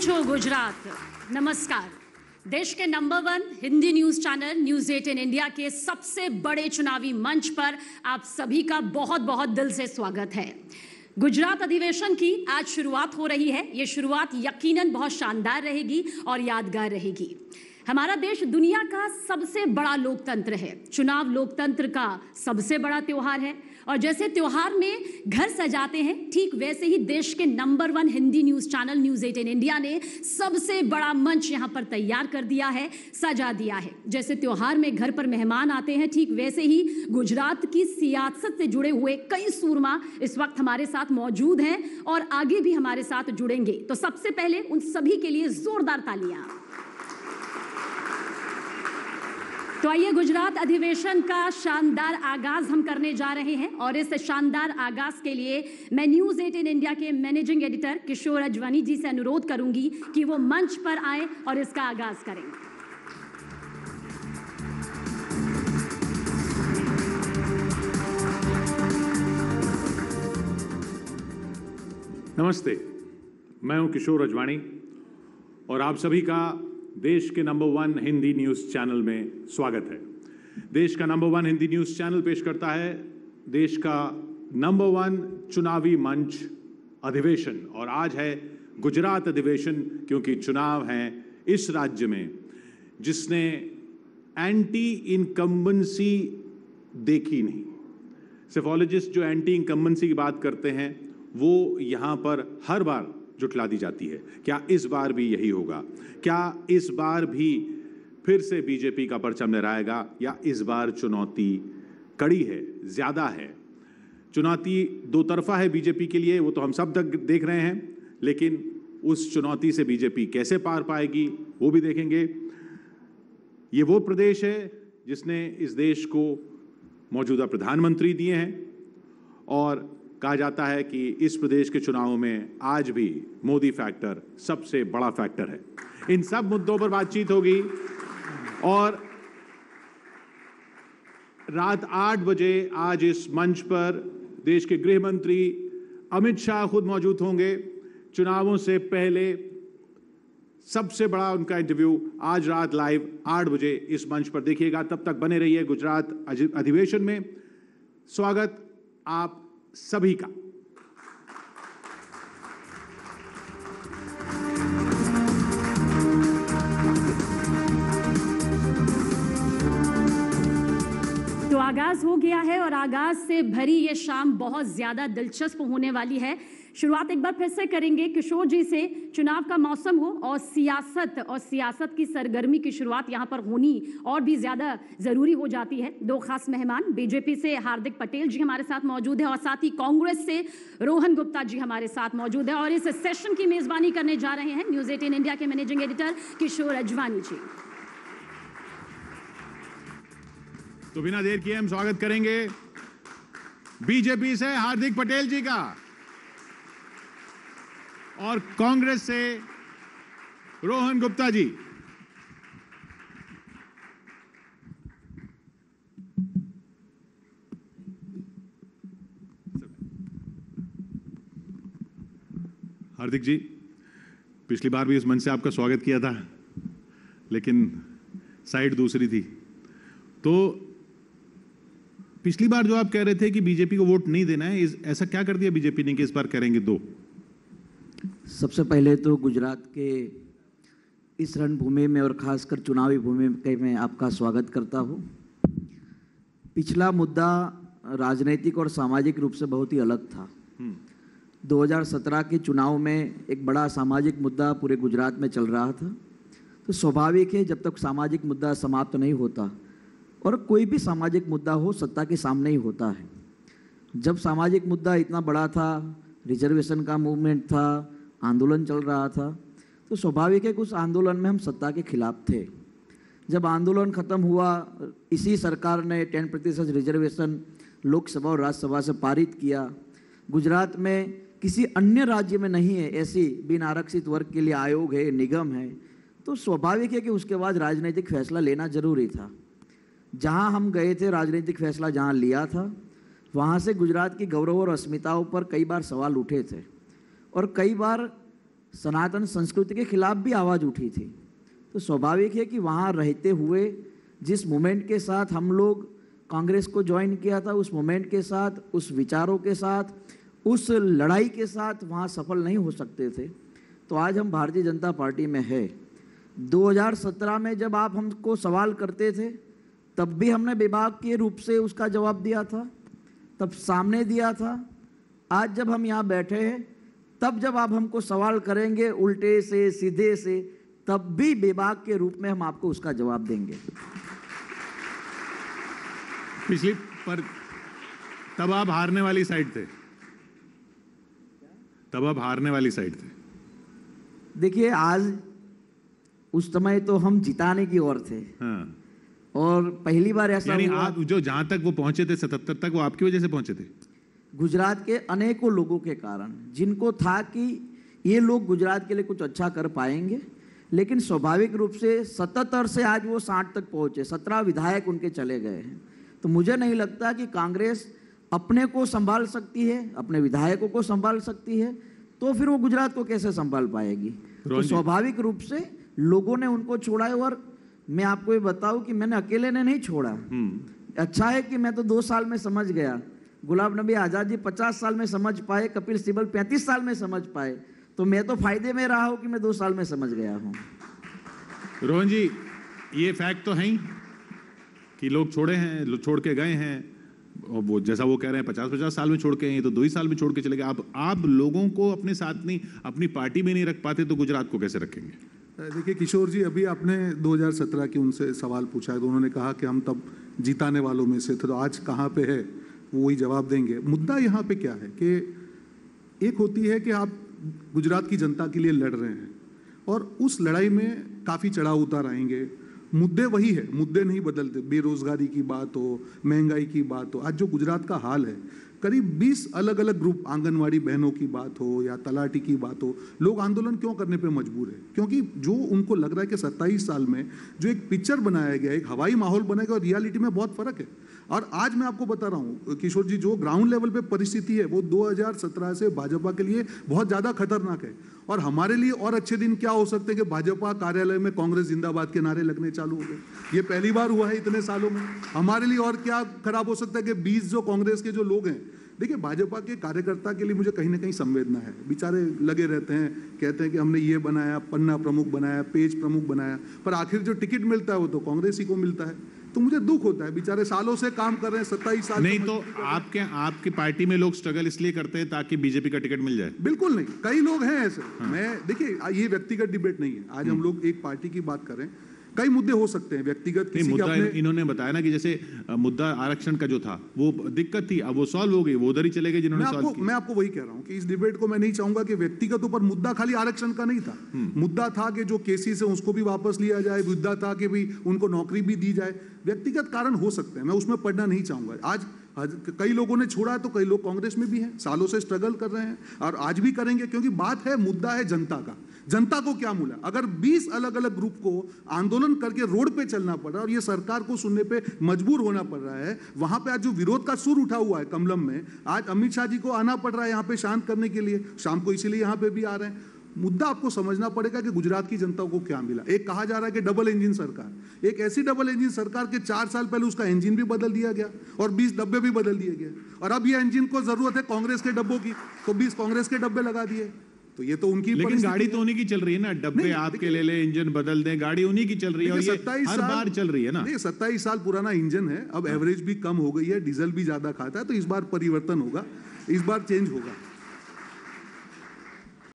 છો गुजरात। नमस्कार। देश के number 1 Hindi news channel news 18 India के सबसे बड़े चुनावी मंच पर आप सभी का बहुत बहुत दिल से स्वागत है। गुजरात अधिवेशन की आज शुरुआत हो रही है। ये शुरुआत यकीनन बहुत शानदार रहेगी और यादगार रहेगी। हमारा देश दुनिया का सबसे बड़ा लोकतंत्र है। चुनाव लोकतंत्र का सबसे बड़ा त्योहार है और जैसे त्योहार में घर सजाते हैं, ठीक वैसे ही देश के number 1 Hindi news channel news 18 India ने सबसे बड़ा मंच यहां पर तैयार कर दिया है, सजा दिया है। जैसे त्योहार में घर पर मेहमान आते हैं, ठीक वैसे ही गुजरात की सियासत से जुड़े हुए कई सूरमा इस वक्त हमारे साथ मौजूद हैं और आगे भी हमारे साथ जुड़ेंगे। तो सबसे पहले उन सभी के लिए जोरदार तालियां। तो आइए, गुजरात अधिवेशन का शानदार आगाज हम करने जा रहे हैं और इस शानदार आगाज के लिए मैं न्यूज 18 इंडिया के मैनेजिंग एडिटर किशोर अजवानी जी से अनुरोध करूंगी कि वो मंच पर आए और इसका आगाज करें। नमस्ते, मैं हूं किशोर अजवानी और आप सभी का देश के नंबर 1 हिंदी न्यूज़ चैनल में स्वागत है। देश का नंबर 1 हिंदी न्यूज़ चैनल पेश करता है देश का नंबर 1 चुनावी मंच अधिवेशन और आज है गुजरात अधिवेशन, क्योंकि चुनाव हैं इस राज्य में जिसने एंटी इनकम्बेंसी देखी नहीं। सेफोलॉजिस्ट जो एंटी इनकम्बेंसी की बात करते हैं वो यहाँ पर हर बार जुटला दी जाती है। क्या इस बार भी यही होगा? क्या इस बार भी फिर से बीजेपी का परचम लहराएगा या इस बार चुनौती कड़ी है, ज्यादा है? चुनौती दो तरफा है बीजेपी के लिए, वो तो हम सब तक देख रहे हैं, लेकिन उस चुनौती से बीजेपी कैसे पार पाएगी वो भी देखेंगे। ये वो प्रदेश है जिसने इस देश को मौजूदा प्रधानमंत्री दिए हैं और कहा जाता है कि इस प्रदेश के चुनावों में आज भी मोदी फैक्टर सबसे बड़ा फैक्टर है। इन सब मुद्दों पर बातचीत होगी और रात 8 बजे आज इस मंच पर देश के गृह मंत्री अमित शाह खुद मौजूद होंगे। चुनावों से पहले सबसे बड़ा उनका इंटरव्यू आज रात लाइव 8 बजे इस मंच पर देखिएगा। तब तक बने रहिए गुजरात अधिवेशन में। स्वागत आप सभी का। तो आगाज हो गया है और आगाज से भरी ये शाम बहुत ज्यादा दिलचस्प होने वाली है। शुरुआत एक बार फिर से करेंगे किशोर जी से। चुनाव का मौसम हो और सियासत की सरगर्मी की शुरुआत यहाँ पर होनी और भी ज्यादा जरूरी हो जाती है। दो खास मेहमान, बीजेपी से हार्दिक पटेल जी हमारे साथ मौजूद है और साथ ही कांग्रेस से रोहन गुप्ता जी हमारे साथ मौजूद है और इस सेशन की मेजबानी करने जा रहे हैं न्यूज 18 इंडिया के मैनेजिंग एडिटर किशोर अजवानी जी। तो बिना देर किए हम स्वागत करेंगे बीजेपी से हार्दिक पटेल जी का और कांग्रेस से रोहन गुप्ता जी। हार्दिक जी, पिछली बार भी इस मंच से आपका स्वागत किया था, लेकिन साइड दूसरी थी। तो पिछली बार जो आप कह रहे थे कि बीजेपी को वोट नहीं देना है, ऐसा क्या कर दिया बीजेपी ने कि इस बार करेंगे 2? सबसे पहले तो गुजरात के इस रणभूमि में और खासकर चुनावी भूमि में आपका स्वागत करता हूँ। पिछला मुद्दा राजनीतिक और सामाजिक रूप से बहुत ही अलग था। 2017 के चुनाव में एक बड़ा सामाजिक मुद्दा पूरे गुजरात में चल रहा था। तो स्वाभाविक है, जब तक सामाजिक मुद्दा समाप्त नहीं होता, और कोई भी सामाजिक मुद्दा हो, सत्ता के सामने ही होता है। जब सामाजिक मुद्दा इतना बड़ा था, रिजर्वेशन का मूवमेंट था, आंदोलन चल रहा था, तो स्वाभाविक है कि उस आंदोलन में हम सत्ता के खिलाफ थे। जब आंदोलन खत्म हुआ, इसी सरकार ने 10% रिजर्वेशन लोकसभा और राज्यसभा से पारित किया। गुजरात में किसी अन्य राज्य में नहीं है ऐसी बिन आरक्षित वर्ग के लिए आयोग है, निगम है। तो स्वाभाविक है कि उसके बाद राजनीतिक फैसला लेना जरूरी था। जहां हम गए थे, राजनीतिक फैसला जहां लिया था, वहाँ से गुजरात की गौरव और अस्मिताओं पर कई बार सवाल उठे थे और कई बार सनातन संस्कृति के खिलाफ भी आवाज़ उठी थी। तो स्वाभाविक है कि वहाँ रहते हुए जिस मूवमेंट के साथ हम लोग कांग्रेस को ज्वाइन किया था, उस मूवमेंट के साथ, उस विचारों के साथ, उस लड़ाई के साथ वहाँ सफल नहीं हो सकते थे। तो आज हम भारतीय जनता पार्टी में है। 2017 में जब आप हमको सवाल करते थे तब भी हमने विभाग के रूप से उसका जवाब दिया था, तब सामने दिया था। आज जब हम यहाँ बैठे हैं तब जब आप हमको सवाल करेंगे उल्टे से सीधे से, तब भी विभाग के रूप में हम आपको उसका जवाब देंगे। पिछली पर तब आप हारने वाली साइड थे, तब आप हारने वाली साइड थे। देखिए, आज उस समय तो हम जिताने की ओर थे। हाँ। और पहली बार ऐसा यानी हुआ, आप जो जहां तक वो पहुंचे थे 77 तक, वो आपकी वजह से पहुंचे थे। गुजरात के अनेकों लोगों के कारण, जिनको था कि ये लोग गुजरात के लिए कुछ अच्छा कर पाएंगे, लेकिन स्वाभाविक रूप से 77 से आज वो 60 तक पहुंचे। 17 विधायक उनके चले गए हैं। तो मुझे नहीं लगता कि कांग्रेस अपने को संभाल सकती है, अपने विधायकों को संभाल सकती है, तो फिर वो गुजरात को कैसे संभाल पाएगी। तो स्वाभाविक रूप से लोगों ने उनको छोड़ा है। और मैं आपको ये बताऊं कि मैंने अकेले ने नहीं छोड़ा। अच्छा है कि मैं तो 2 साल में समझ गया, गुलाम नबी आजाद जी 50 साल में समझ पाए, कपिल सिब्बल 35 साल में समझ पाए, तो मैं तो फायदे में रहा हूं कि मैं 2 साल में समझ गया हूं। रोहन जी, ये फैक्ट तो है ही कि लोग छोड़े हैं, छोड़ के गए हैं, और वो जैसा वो कह रहे हैं 50-50 साल में छोड़ के, ये तो 2 ही साल में छोड़ के चले गए। आप लोगों को अपने साथ नहीं, अपनी पार्टी में नहीं रख पाते, तो गुजरात को कैसे रखेंगे? देखिए किशोर जी, अभी आपने 2017 की उनसे सवाल पूछा है, तो उन्होंने कहा कि हम तब जिताने वालों में से थे। तो आज कहाँ पे है वो वही जवाब देंगे। मुद्दा यहाँ पे क्या है कि एक होती है कि आप गुजरात की जनता के लिए लड़ रहे हैं और उस लड़ाई में काफ़ी चढ़ाव उतार आएंगे। मुद्दे वही है, मुद्दे नहीं बदलते। बेरोजगारी की बात हो, महंगाई की बात हो, आज जो गुजरात का हाल है, करीब 20 अलग अलग ग्रुप, आंगनवाड़ी बहनों की बात हो या तलाटी की बात हो, लोग आंदोलन क्यों करने पे मजबूर है? क्योंकि जो उनको लग रहा है कि 27 साल में जो एक पिक्चर बनाया गया, एक हवाई माहौल बनाया गया, और रियलिटी में बहुत फर्क है। और आज मैं आपको बता रहा हूँ किशोर जी, जो ग्राउंड लेवल पे परिस्थिति है वो 2017 से भाजपा के लिए बहुत ज़्यादा खतरनाक है। और हमारे लिए और अच्छे दिन क्या हो सकते हैं कि भाजपा कार्यालय में कांग्रेस जिंदाबाद के नारे लगने चालू हो गए। ये पहली बार हुआ है इतने सालों में। हमारे लिए और क्या खराब हो सकता है कि 20 जो कांग्रेस के जो लोग हैं, देखिए भाजपा के कार्यकर्ता के लिए मुझे कहीं ना कहीं संवेदना है। बेचारे लगे रहते हैं, कहते हैं कि हमने ये बनाया, पन्ना प्रमुख बनाया, पेज प्रमुख बनाया, पर आखिर जो टिकट मिलता है वो तो कांग्रेस ही को मिलता है। तो मुझे दुख होता है, बेचारे सालों से काम कर रहे हैं, 27 साल। नहीं तो आपकी पार्टी में लोग स्ट्रगल इसलिए करते हैं ताकि बीजेपी का टिकट मिल जाए? बिल्कुल नहीं, कई लोग हैं ऐसे। मैं देखिए, ये व्यक्तिगत डिबेट नहीं है। आज हम लोग एक पार्टी की बात करें, कई मुद्दे हो सकते हैं व्यक्तिगत। किसी मुद्दा अपने... इन्होंने बताया ना कि जैसे मुद्दा आरक्षण का जो था वो दिक्कत थी, अब वो सॉल्व हो गई, वो उधर ही चले गए जिन्होंने सॉल्व किया। मैं आपको वही कह रहा हूं कि इस डिबेट को मैं नहीं चाहूंगा कि व्यक्तिगत ऊपर, मुद्दा खाली आरक्षण का नहीं था। मुद्दा था कि जो केसेस है उसको भी वापस लिया जाए, मुद्दा था कि भी उनको नौकरी भी दी जाए। व्यक्तिगत कारण हो सकते हैं, मैं उसमें पढ़ना नहीं चाहूंगा। आज कई लोगों ने छोड़ा तो कई लोग कांग्रेस में भी हैं, सालों से स्ट्रगल कर रहे हैं और आज भी करेंगे, क्योंकि बात है, मुद्दा है जनता का। जनता को क्या मिला? अगर 20 अलग अलग ग्रुप को आंदोलन करके रोड पे चलना पड़ रहा है और ये सरकार को सुनने पे मजबूर होना पड़ रहा है, वहां पे आज जो विरोध का सुर उठा हुआ है कमलम में, आज अमित शाह जी को आना पड़ रहा है यहाँ पे शांत करने के लिए, शाम को इसीलिए यहाँ पे भी आ रहे हैं। मुद्दा आपको समझना पड़ेगा कि गुजरात की जनता को क्या मिला। एक कहा जा रहा है कि डबल इंजन सरकार, एक ऐसी डबल इंजन सरकार के 4 साल पहले उसका इंजन भी बदल दिया गया और 20 डब्बे भी बदल दिए गए, और अब ये इंजन को जरूरत है कांग्रेस के डब्बों की, तो 20 कांग्रेस के डब्बे लगा दिए। तो ये तो उनकी, लेकिन गाड़ी तो उन्हीं की चल रही है ना, डब्बे आपके ले ले, इंजन बदल दें, गाड़ी उन्हीं की चल रही है और ये हर बार चल रही है ना। 27 साल पुराना इंजन है, अब एवरेज भी कम हो गई है, डीजल भी ज्यादा खाता है, तो इस बार परिवर्तन होगा, इस बार चेंज होगा।